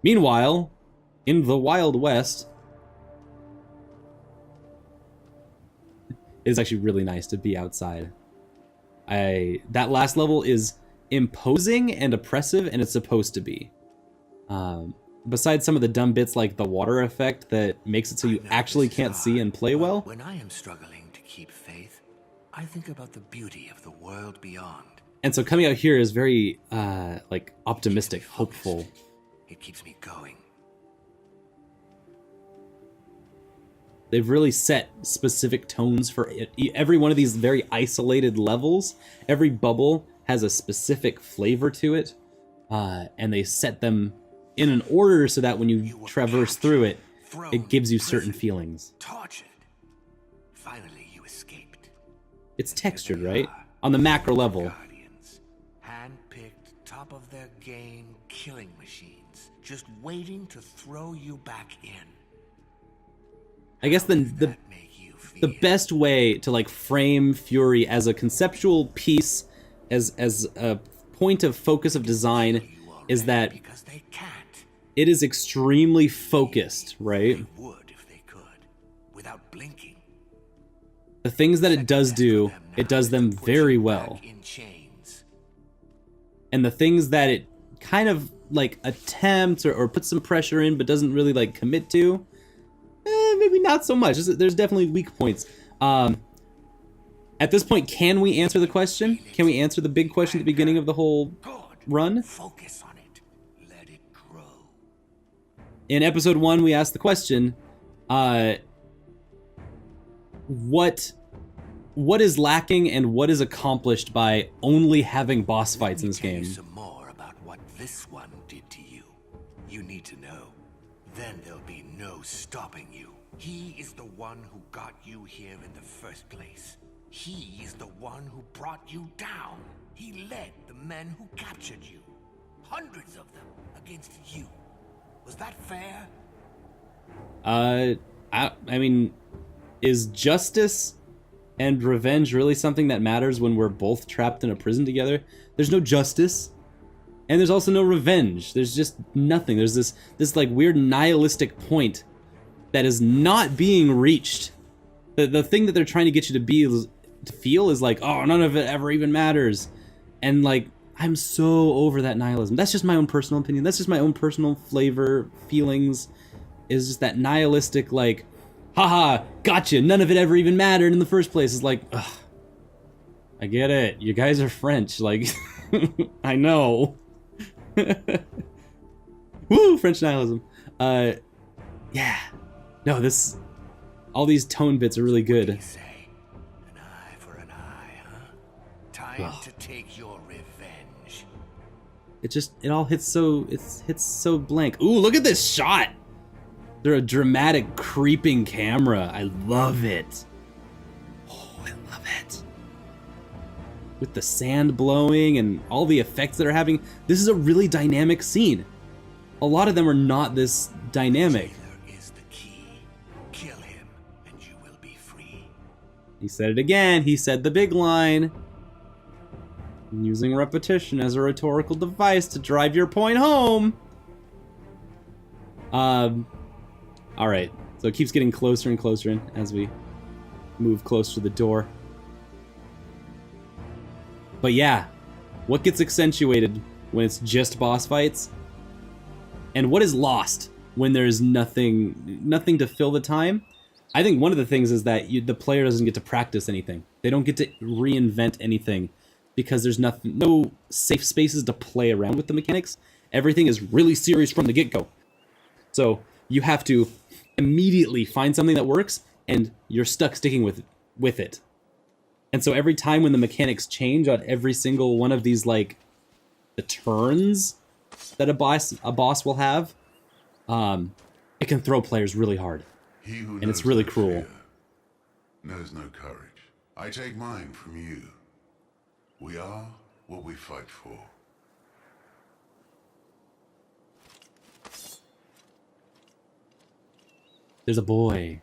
Meanwhile, in the Wild West, it is actually really nice to be outside. That last level is imposing and oppressive, and it's supposed to be. Besides some of the dumb bits like the water effect that makes it so you actually can't see and play well. When I am struggling to keep faith, I think about the beauty of the world beyond. And so coming out here is very like optimistic, hopeful. It keeps me going. They've really set specific tones for every one of these very isolated levels. Every bubble has a specific flavor to it, and they set them in an order so that when you traverse through it, it gives you certain feelings. Tortured. Finally, you escaped. It's textured, right? On the macro level. Guardians, hand-picked, top of their game, killing machines. Just waiting to throw you back in. I guess the best way to like frame Furi as a conceptual piece, as a point of focus of design, is that it is extremely focused, right? They would if they could, without blinking. The things that it does do, it does them very well. And the things that it kind of like attempts or puts some pressure in but doesn't really like commit to, maybe not so much. There's definitely weak points. At this point, can we answer the question? Can we answer the big question at the beginning of the whole run? Focus on it. Let it grow. In episode 1, we asked the question, what is lacking and what is accomplished by only having boss fights in this game? Some more about what this one did to you. You need to know. Then there'll be no stopping you. He is the one who got you here in the first place. He is the one who brought you down. He led the men who captured you. Hundreds of them against you. Was that fair? I mean, is justice and revenge really something that matters when we're both trapped in a prison together? There's no justice, and there's also no revenge. There's just nothing. There's this like weird nihilistic point that is not being reached. The thing that they're trying to get you to feel is like, oh, none of it ever even matters. And like, I'm so over that nihilism. That's just my own personal opinion. That's just my own personal flavor, feelings. Is just that nihilistic like, haha, gotcha, none of it ever even mattered in the first place. It's like, ugh, I get it. You guys are French, like, I know. Woo, French nihilism. Yeah. No, all these tone bits are really good. What do you say? An eye for an eye, huh? Time to take your revenge. It all hits so blank. Ooh, look at this shot. They're a dramatic creeping camera. I love it. Oh, I love it. With the sand blowing and all the effects that are having. This is a really dynamic scene. A lot of them are not this dynamic. Jailer is the key. Kill him and you will be free. He said it again. He said the big line. Using repetition as a rhetorical device to drive your point home. All right, so it keeps getting closer and closer in as we move closer to the door. But yeah, what gets accentuated when it's just boss fights? And what is lost when there's nothing to fill the time? I think one of the things is that the player doesn't get to practice anything. They don't get to reinvent anything because there's no safe spaces to play around with the mechanics. Everything is really serious from the get-go. So you have to immediately find something that works, and you're stuck sticking with it. And so every time when the mechanics change on every single one of these, like, the turns that a boss will have, it can throw players really hard. And it's really cruel. Knows no courage. I take mine from you. We are will we fight for? There's a boy.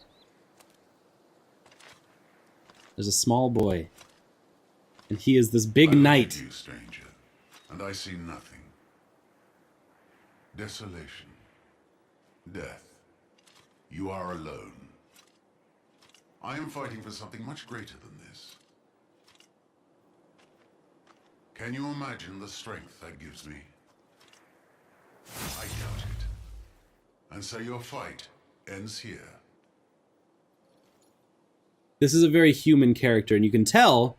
There's a small boy. And he is this big I look knight. at you, stranger, and I see nothing. Desolation. Death. You are alone. I am fighting for something much greater than this. Can you imagine the strength that gives me? I doubt it. And so your fight ends here. This is a very human character, and you can tell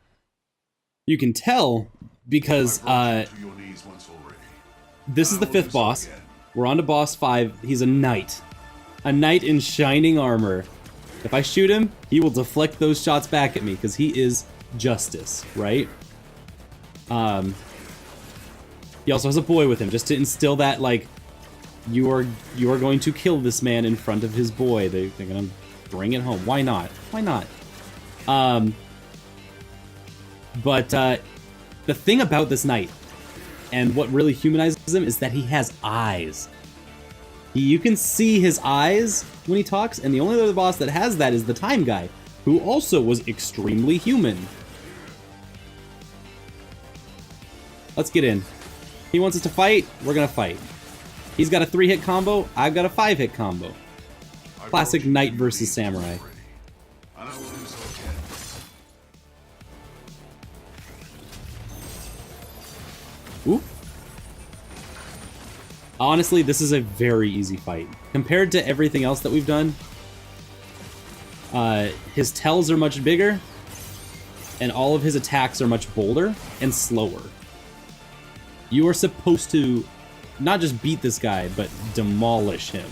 because I brought you to your knees once already. this is I the will do 5th so boss. again. We're on to boss 5. He's a knight. A knight in shining armor. If I shoot him, he will deflect those shots back at me because he is justice, right? He also has a boy with him just to instill that, like, you are going to kill this man in front of his boy. They're gonna bring it home. Why not? Why not? But the thing about this knight, and what really humanizes him, is that he has eyes. You can see his eyes when he talks, and the only other boss that has that is the Time Guy, who also was extremely human. Let's get in. He wants us to fight, we're gonna fight. He's got a 3-hit combo, I've got a 5-hit combo. Classic knight versus samurai. And I will do so again. Ooh. Honestly, this is a very easy fight. Compared to everything else that we've done, his tells are much bigger, and all of his attacks are much bolder and slower. You are supposed to not just beat this guy, but demolish him.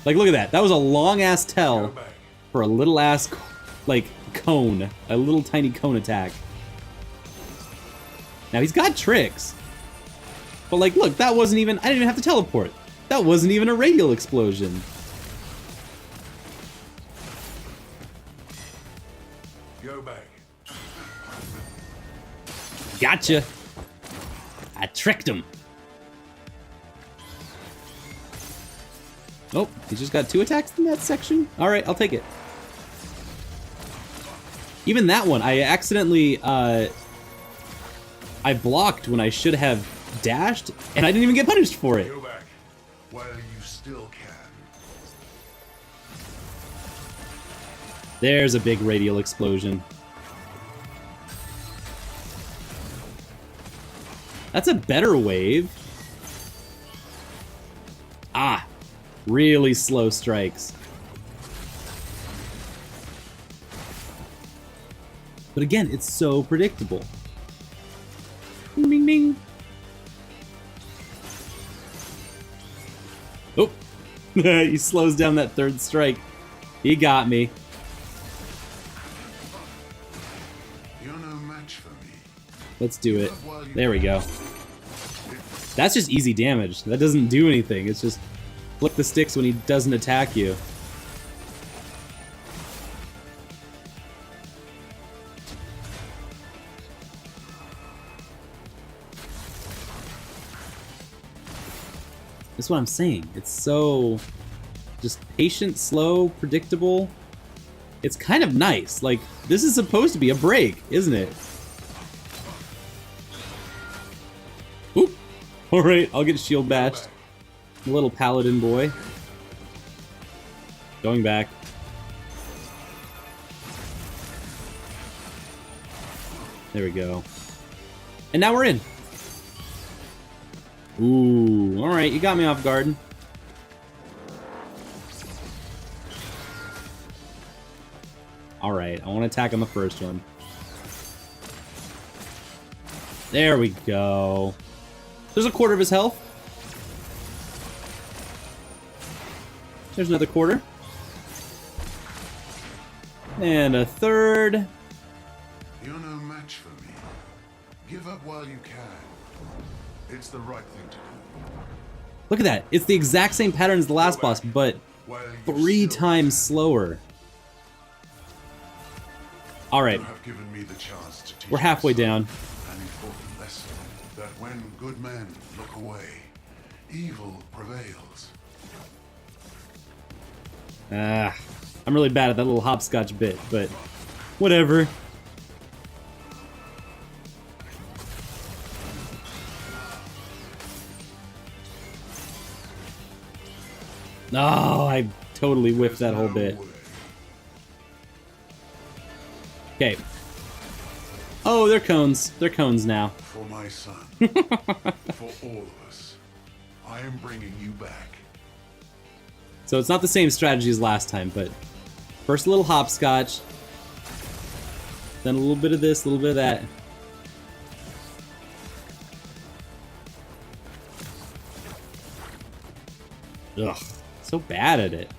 Like, look at that. That was a long-ass tell for a little-ass, like, cone. A little tiny cone attack. Now, he's got tricks. But, like, look, that wasn't even... I didn't even have to teleport. That wasn't even a radial explosion. Go back. Gotcha. I tricked him. Oh, he just got 2 attacks in that section? Alright, I'll take it. Even that one, I accidentally, I blocked when I should have dashed, and I didn't even get punished for it. Go back while you still can. There's a big radial explosion. That's a better wave. Ah, really slow strikes. But again, it's so predictable. Ding, ding, ding. Oh, he slows down that 3rd strike. He got me. You're no match for me. Let's do it. There we go. That's just easy damage. That doesn't do anything. It's just flick the sticks when he doesn't attack you. That's what I'm saying. It's so just patient, slow, predictable. It's kind of nice. Like, this is supposed to be a break, isn't it? Oop. Alright, I'll get shield bashed. Little paladin boy. Going back. There we go. And now we're in. Ooh, alright, you got me off guard. Alright, I want to attack on the first one. There we go. There's a quarter of his health. There's another quarter. And a third. You're no match for me. Give up while you can. It's the right thing to do. Look at that. It's the exact same pattern as the last boss, but While you 3 still times slower. Alright, You have given me the chance to teach we're halfway my son, down. an important lesson that when good men look away, evil prevails. I'm really bad at that little hopscotch bit, but whatever. Oh, I totally whiffed that whole bit. Okay. Oh, they're cones. They're cones now. For my son, for all of us, I am bringing you back. So it's not the same strategy as last time, but first a little hopscotch, then a little bit of this, a little bit of that. Ugh, so bad at it.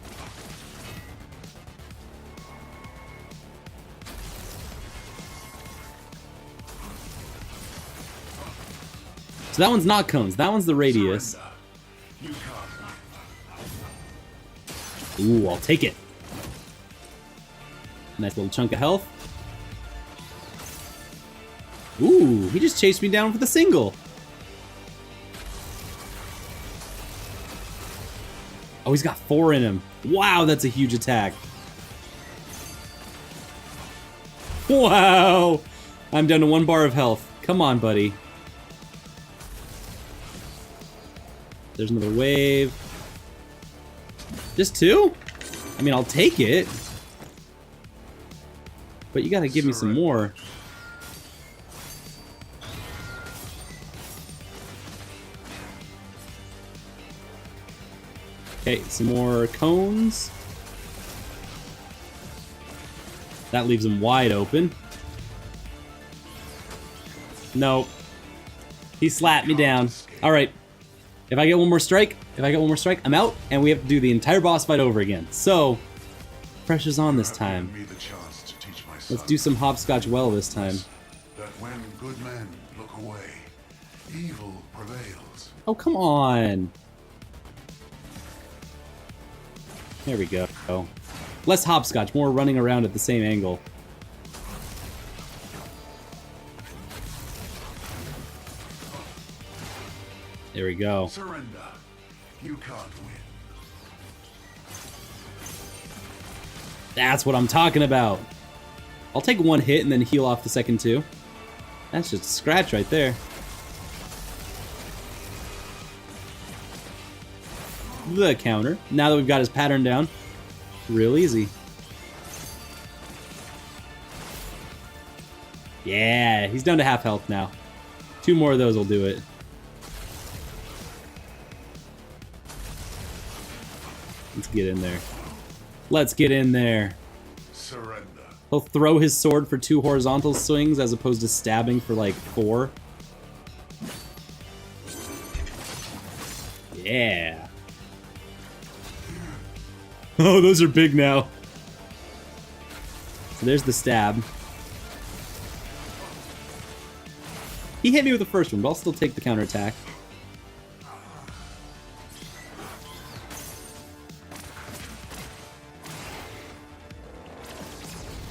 So that one's not cones, that one's the radius. Surrender. You can't. Ooh, I'll take it. Nice little chunk of health. Ooh, he just chased me down with a single. Oh, he's got 4 in him. Wow, that's a huge attack. Wow! I'm down to 1 bar of health. Come on, buddy. There's another wave. Just 2? I mean, I'll take it. But you gotta give me some more. Okay, some more cones. That leaves him wide open. Nope. He slapped me down. Alright. If I get one more strike, I'm out, and we have to do the entire boss fight over again. So, pressure's on this time. Let's do some hopscotch well this time. That when good men look away, evil prevails. Oh, come on. There we go. Less hopscotch, more running around at the same angle. There we go. Surrender. You can't win. That's what I'm talking about. I'll take 1 hit and then heal off the second 2. That's just a scratch right there. The counter. Now that we've got his pattern down, real easy. Yeah, he's down to half health now. 2 more of those will do it. Let's get in there. Let's get in there. Surrender. He'll throw his sword for 2 horizontal swings as opposed to stabbing for like 4. Yeah. Oh, those are big now. So there's the stab. He hit me with the first one, but I'll still take the counterattack.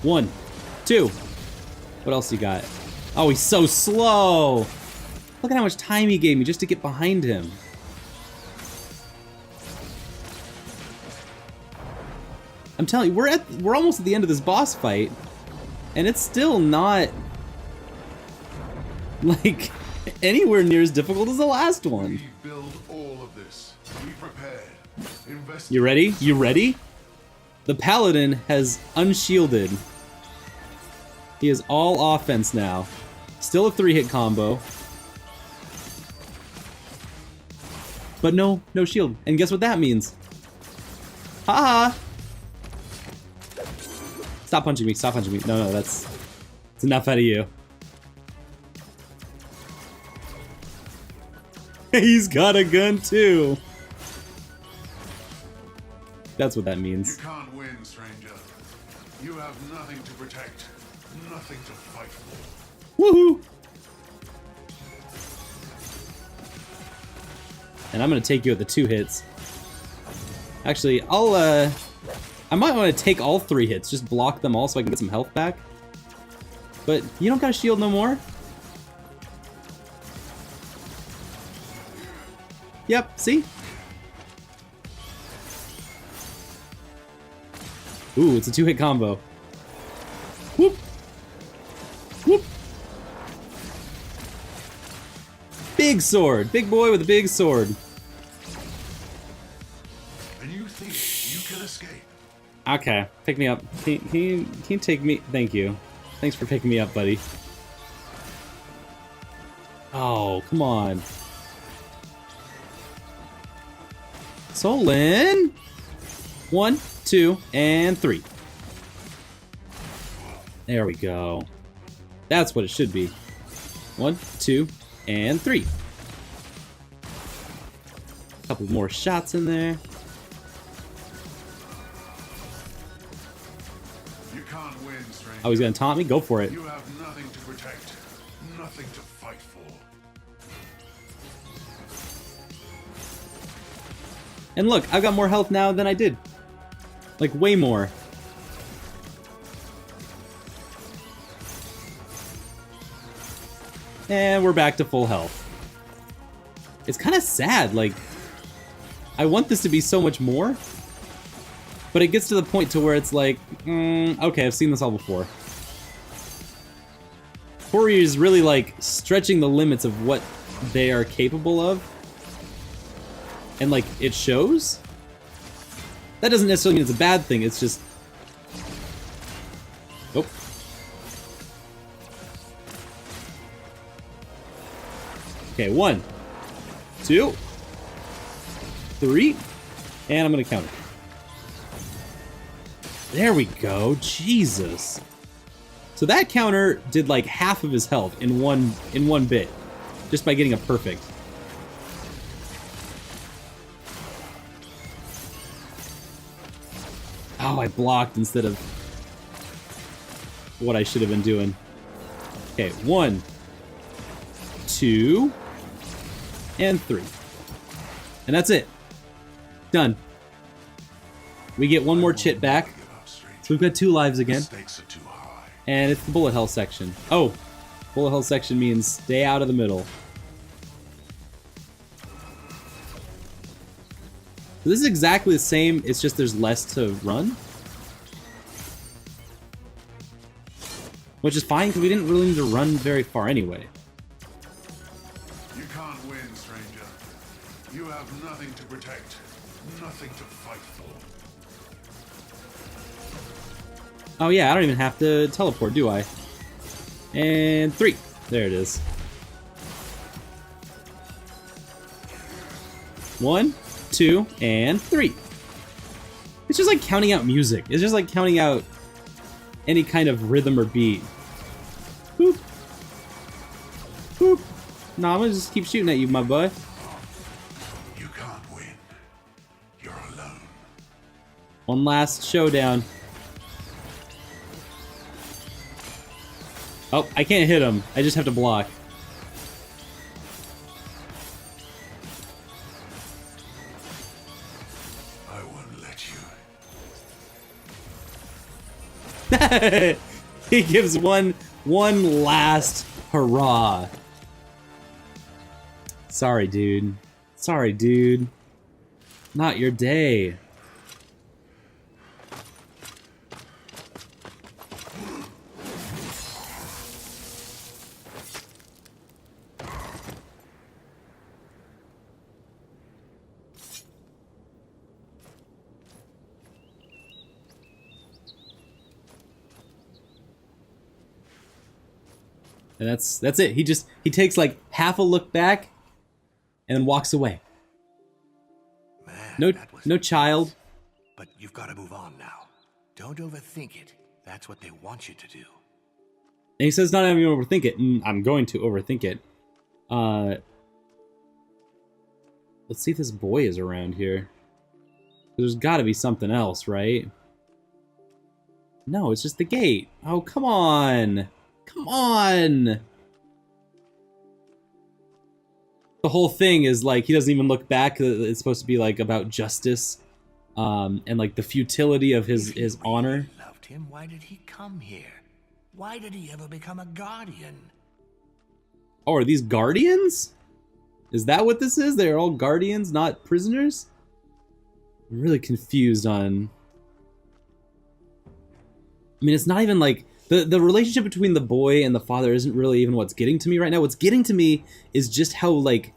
One, 2. What else you got? Oh, he's so slow. Look at how much time he gave me just to get behind him. I'm telling you, we're almost at the end of this boss fight, and it's still not like anywhere near as difficult as the last one. We build all of this. Be prepared. Invest. You ready? You ready? The paladin has unshielded. He is all offense now. Still a 3-hit combo. But no shield. And guess what that means? Haha! Stop punching me, stop punching me. No, that's enough out of you. He's got a gun too. That's what that means. You can't win, stranger. You have nothing to protect, nothing to fight for. Woohoo! And I'm gonna take you at the 2 hits. Actually, I might want to take all 3 hits, just block them all so I can get some health back. But you don't got a shield no more. Yep, see? Ooh, it's a 2-hit combo. Whoop! Whoop! Big sword! Big boy with a big sword. And you think you can escape? Okay, pick me up. Can you take me? Thank you. Thanks for picking me up, buddy. Oh, come on. Solon! 1, 2, and 3. There we go. That's what it should be. 1, 2, and 3. A couple more shots in there. You can't win, stranger. Oh, he's gonna taunt me? Go for it. You have nothing to protect, nothing to fight for. And look, I've got more health now than I did. Like, way more. And we're back to full health. It's kind of sad, like, I want this to be so much more, but it gets to the point to where it's like, okay, I've seen this all before. Furi is really, like, stretching the limits of what they are capable of. And, like, it shows. That doesn't necessarily mean it's a bad thing, it's just... Oh. Okay, 1, 2, 3, and I'm gonna count it. There we go, Jesus. So that counter did like half of his health in one bit, just by getting a perfect. Oh, I blocked instead of what I should have been doing. Okay, 1, 2, and 3. And that's it. Done. We get one more chit back. So we've got 2 lives again. Stakes are too high. And it's the bullet hell section. Oh, bullet hell section means stay out of the middle. So this is exactly the same, it's just there's less to run. Which is fine, because we didn't really need to run very far anyway. You can't win, stranger. You have nothing to protect, nothing to fight for. Oh yeah, I don't even have to teleport, do I? And 3. There it is. 1, 2, and 3. It's just like counting out music. It's just like counting out any kind of rhythm or beat. Boop. Boop. No, I'm gonna just keep shooting at you, my boy. You can't win. You're alone. One last showdown. Oh, I can't hit him. I just have to block. I won't let you. He gives one last hurrah. Sorry, dude. Sorry, dude. Not your day. And that's it. He takes like half a look back and then walks away. Man, No child. But you've got to move on now. Don't overthink it. That's what they want you to do. And he says not even overthink it. I'm going to overthink it. Let's see if this boy is around here. There's got to be something else, right? No, it's just the gate. Oh, come on. Come on! The whole thing is like he doesn't even look back. It's supposed to be like about justice, and like the futility of his honor. Loved him. Why did he come here? Why did he ever become a guardian? Oh, are these guardians? Is that what this is? They're all guardians, not prisoners? I'm really confused on... I mean, it's not even like... The relationship between the boy and the father isn't really even what's getting to me right now. What's getting to me is just how, like...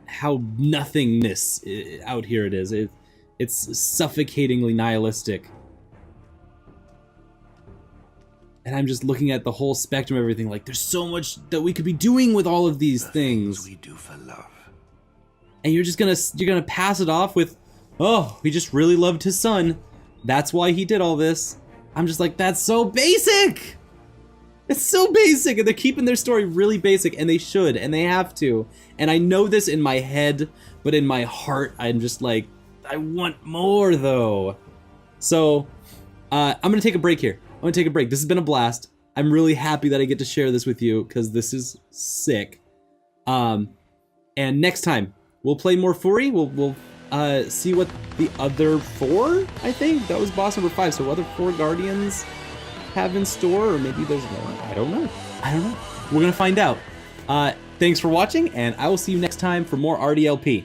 how nothingness out here it is. It's suffocatingly nihilistic. And I'm just looking at the whole spectrum of everything, like, there's so much that we could be doing with all of these things. We do for love. And you're gonna pass it off with, oh, he just really loved his son. That's why he did all this. I'm just like, that's so basic! It's so basic, and they're keeping their story really basic, and they should, and they have to. And I know this in my head, but in my heart, I'm just like, I want more, though. So, I'm gonna take a break here. I'm gonna take a break. This has been a blast. I'm really happy that I get to share this with you, because this is sick. And next time, we'll play more Furi. We'll see what the other 4, I think? That was boss number 5, so other 4 Guardians have in store, or maybe there's more. I don't know. We're gonna find out. Thanks for watching, and I will see you next time for more RDLP.